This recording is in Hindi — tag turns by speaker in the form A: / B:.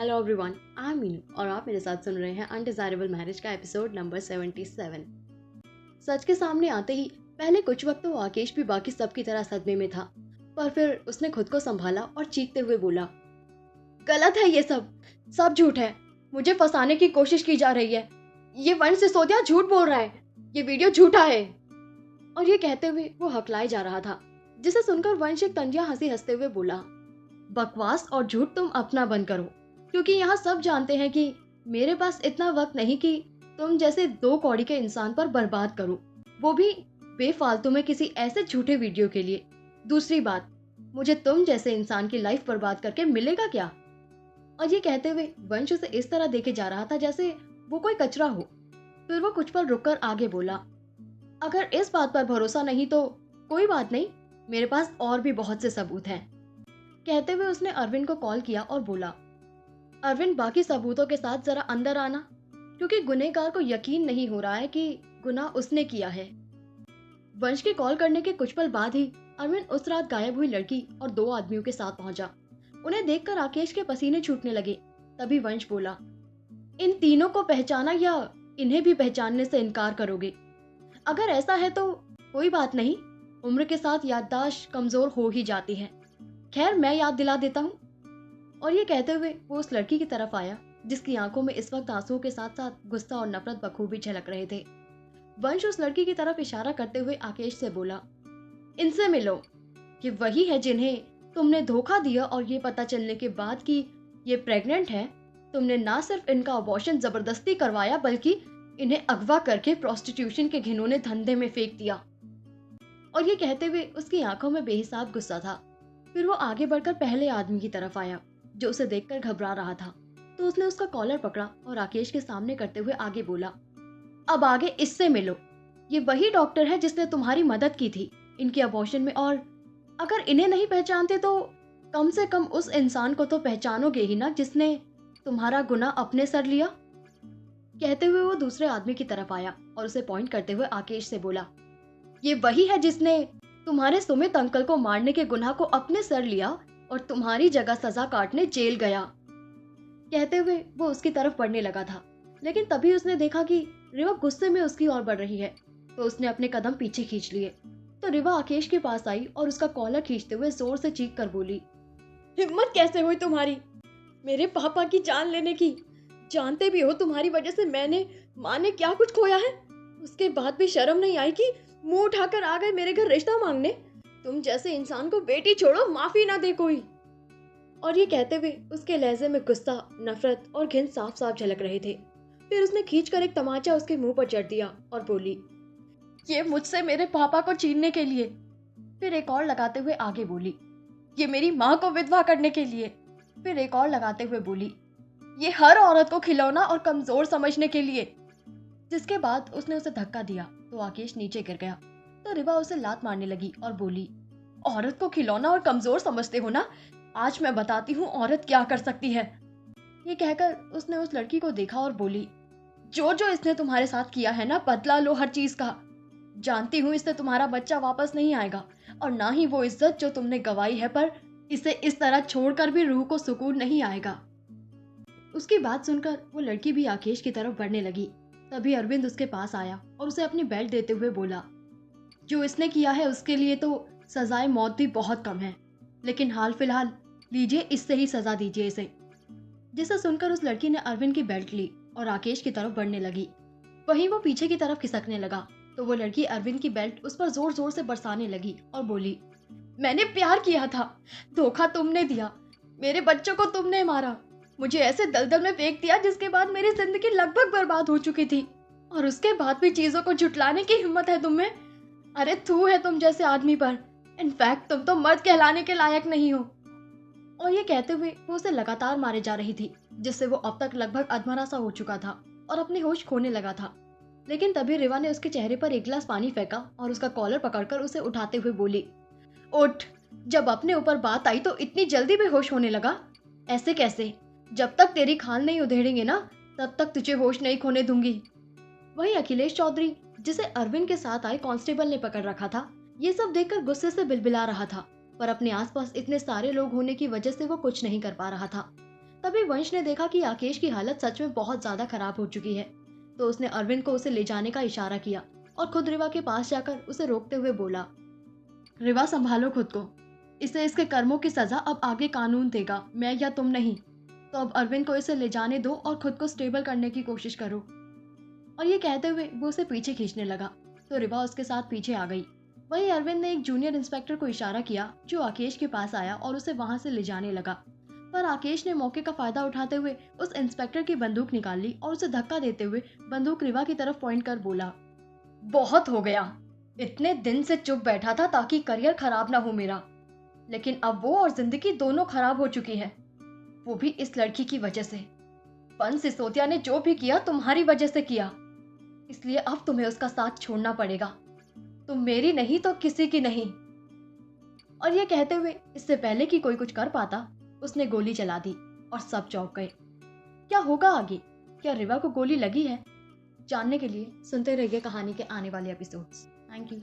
A: Hello everyone, I am Meenu और आप मेरे साथ सुन रहे हैं अनडिजायरेबल मैरिज का एपिसोड नंबर 77। सच के सामने आते ही पहले कुछ वक्त तो आकेश भी बाकी सब की तरह सदमे में था, पर फिर उसने खुद को संभाला और चीखते हुए बोला, गलत है ये सब सब झूठ है। मुझे फंसाने की कोशिश की जा रही है। ये वंश सिसोदिया झूठ बोल रहा है। ये वीडियो झूठा है। और ये कहते हुए वो हकलाए जा रहा था, जिसे सुनकर वंश एक तंजिया हंसी हंसते हुए बोला, बकवास और झूठ तुम अपना बंद करो, क्योंकि यहाँ सब जानते हैं कि मेरे पास इतना वक्त नहीं कि तुम जैसे दो कौड़ी के इंसान पर बर्बाद करूं, वो भी बेफालतू में किसी ऐसे झूठे वीडियो के लिए। दूसरी बात, मुझे तुम जैसे इंसान की लाइफ बर्बाद करके मिलेगा क्या? और ये कहते हुए वंश उसे इस तरह देखे जा रहा था जैसे वो कोई कचरा हो। फिर वो कुछ पल रुककर आगे बोला, अगर इस बात पर भरोसा नहीं तो कोई बात नहीं, मेरे पास और भी बहुत से सबूत हैं। कहते हुए उसने अरविंद को कॉल किया और बोला, अरविंद बाकी सबूतों के साथ जरा अंदर आना, क्योंकि गुनहगार को यकीन नहीं हो रहा है कि गुनाह उसने किया है। वंश के कॉल करने के कुछ पल बाद ही अरविंद उस रात गायब हुई लड़की और दो आदमियों के साथ पहुंचा। उन्हें देखकर राकेश के पसीने छूटने लगे। तभी वंश बोला, इन तीनों को पहचाना या इन्हें भी पहचानने से इनकार करोगे? अगर ऐसा है तो कोई बात नहीं, उम्र के साथ याददाश्त कमजोर हो ही जाती है। खैर, मैं याद दिला देता हूँ। और ये कहते हुए वो उस लड़की की तरफ आया जिसकी आंखों में इस वक्त आंसुओं के साथ साथ गुस्सा और नफरत बखूबी झलक रहे थे। वंश उस लड़की की तरफ इशारा करते हुए आकेश से बोला, इनसे मिलो। ये वही है जिन्हें तुमने धोखा दिया और ये पता चलने के बाद कि ये प्रेग्नेंट है, तुमने ना सिर्फ इनका अबॉर्शन जबरदस्ती करवाया बल्कि इन्हें अगवा करके प्रोस्टिट्यूशन के घिनौने धंधे में फेंक दिया। और ये कहते हुए उसकी आंखों में बेहिसाब गुस्सा था। फिर वो आगे बढ़कर पहले आदमी की तरफ आया जो उसे देखकर घबरा रहा था, तो उसने उसका कॉलर पकड़ा और राकेश के सामने करते हुए आगे बोला, अब आगे इससे मिलो। ये वही डॉक्टर है जिसने तुम्हारी मदद की थी इनके अबॉर्शन में, और अगर इन्हें नहीं पहचानते तो कम से कम उस इंसान को तो पहचानोगे ही ना जिसने तुम्हारा गुनाह अपने सर लिया। कहते हुए वो दूसरे आदमी की तरफ आया और उसे पॉइंट करते हुए आकेश से बोला, ये वही है जिसने तुम्हारे सुमित अंकल को मारने के गुनाह को अपने सर लिया और तुम्हारी जगह सजा काटने जेल गया। कहते हुए वो उसकी तरफ बढ़ने लगा था, लेकिन तभी उसने देखा कि रिवा गुस्से में उसकी ओर बढ़ रही है, तो उसने अपने कदम पीछे खींच लिए। तो रिवा आकेश के पास आई और उसका कॉलर खींचते हुए जोर से चीख कर बोली, हिम्मत कैसे हुई तुम्हारी मेरे पापा की जान लेने की? जानते भी हो तुम्हारी वजह से मैंने माँ ने क्या कुछ खोया है। उसके बाद भी शर्म नहीं आई कि मुंह उठाकर आ गए मेरे घर रिश्ता मांगने। तुम जैसे इंसान को बेटी छोड़ो माफी ना दे कोई। और ये कहते हुए उसके लहजे में गुस्सा, नफरत और घिन साफ साफ झलक रहे थे। फिर उसने खींचकर एक तमाचा उसके मुंह पर जड़ दिया और बोली, ये मुझसे मेरे पापा को छीनने के लिए। फिर एक और लगाते हुए आगे बोली, ये मेरी माँ को विधवा करने के लिए। फिर एक और लगाते हुए बोली, ये हर औरत को खिलौना और कमजोर समझने के लिए। जिसके बाद उसने उसे धक्का दिया तो आकेश नीचे गिर गया। तो रिवा उसे लात मारने लगी और बोली, औरत को खिलौना और कमजोर समझते हो ना? आज मैं बताती हूँ औरत क्या कर सकती है। ये कहकर उसने उस लड़की को देखा और बोली, जो जो इसने तुम्हारे साथ किया है ना, बदला लो हर चीज का। जानती हूँ इससे तुम्हारा बच्चा वापस नहीं आएगा और ना ही वो इज्जत जो तुमने गवाई है, पर इसे इस तरह छोड़कर भी रूह को सुकून नहीं आएगा। उसकी बात सुनकर वो लड़की भी आकेश की तरफ बढ़ने लगी। तभी अरविंद उसके पास आया और उसे अपनी बेल्ट देते हुए बोला, जो इसने किया है उसके लिए तो सजाए मौत भी बहुत कम है, लेकिन हाल फिलहाल लीजिए, इससे ही सजा दीजिए इसे। जिसे सुनकर उस लड़की ने अरविंद की बेल्ट ली और राकेश की तरफ बढ़ने लगी। वहीं वो पीछे की तरफ खिसकने लगा तो वो लड़की अरविंद की बेल्ट उस पर जोर जोर से बरसाने लगी और बोली, मैंने प्यार किया था, धोखा तुमने दिया, मेरे बच्चों को तुमने मारा, मुझे ऐसे दलदल में फेंक दिया जिसके बाद मेरी जिंदगी लगभग बर्बाद हो चुकी थी, और उसके बाद भी चीजों को झुटलाने की हिम्मत है तुम में? अरे थू है तुम जैसे आदमी पर। इनफैक्ट तुम तो मर्द कहलाने के लायक नहीं हो। और ये कहते हुए वो उसे लगातार मारे जा रही थी, जिससे वो अब तक लगभग अधमरा सा हो चुका था और अपने होश खोने लगा था। लेकिन तभी रिवा ने उसके चेहरे पर एक गिलास पानी फेंका और उसका कॉलर पकड़कर उसे उठाते हुए बोली, उठ, जब अपने ऊपर बात आई तो इतनी जल्दी बेहोश होने लगा? ऐसे कैसे? जब तक तेरी खाल नहीं उधेड़ेंगे ना, तब तक तुझे होश नहीं खोने दूंगी। वही अखिलेश चौधरी, जिसे अरविंद के साथ आए कांस्टेबल ने पकड़ रखा था, ये सब देखकर गुस्से से बिलबिला रहा था, पर अपने आसपास इतने सारे लोग होने की वजह से वो कुछ नहीं कर पा रहा था। तभी वंश ने देखा कि आकेश की हालत सच में बहुत ज्यादा खराब हो चुकी है, तो उसने अरविंद को उसे ले जाने का इशारा किया और खुद रिवा के पास जाकर उसे रोकते हुए बोला, रिवा संभालो खुद को, इसे इसके कर्मों की सजा अब आगे कानून देगा, मैं या तुम नहीं। तो अब अरविंद को इसे ले जाने दो और खुद को स्टेबल करने की कोशिश करो। और ये कहते हुए वो उसे पीछे खींचने लगा, तो रिवा उसके साथ पीछे आ गई। वहीं अरविंद ने एक जूनियर इंस्पेक्टर को इशारा किया जो आकेश के पास आया और उसे वहां से ले जाने लगा। पर आकेश ने मौके का फायदा उठाते हुए उस इंस्पेक्टर की बंदूक निकाल ली और उसे धक्का देते हुए बंदूक रिवा की तरफ पॉइंट कर बोला, बहुत हो गया, इतने दिन से चुप बैठा था ताकि करियर खराब ना हो मेरा, लेकिन अब वो और जिंदगी दोनों खराब हो चुकी है, वो भी इस लड़की की वजह से। पन सिसोदिया ने जो भी किया तुम्हारी वजह से किया, इसलिए अब तुम्हें उसका साथ छोड़ना पड़ेगा, तुम मेरी नहीं तो किसी की नहीं। और ये कहते हुए इससे पहले कि कोई कुछ कर पाता, उसने गोली चला दी और सब चौंक गए। क्या होगा आगे? क्या रिवा को गोली लगी है? जानने के लिए सुनते रहिए कहानी के आने वाले एपिसोड्स। Thank you.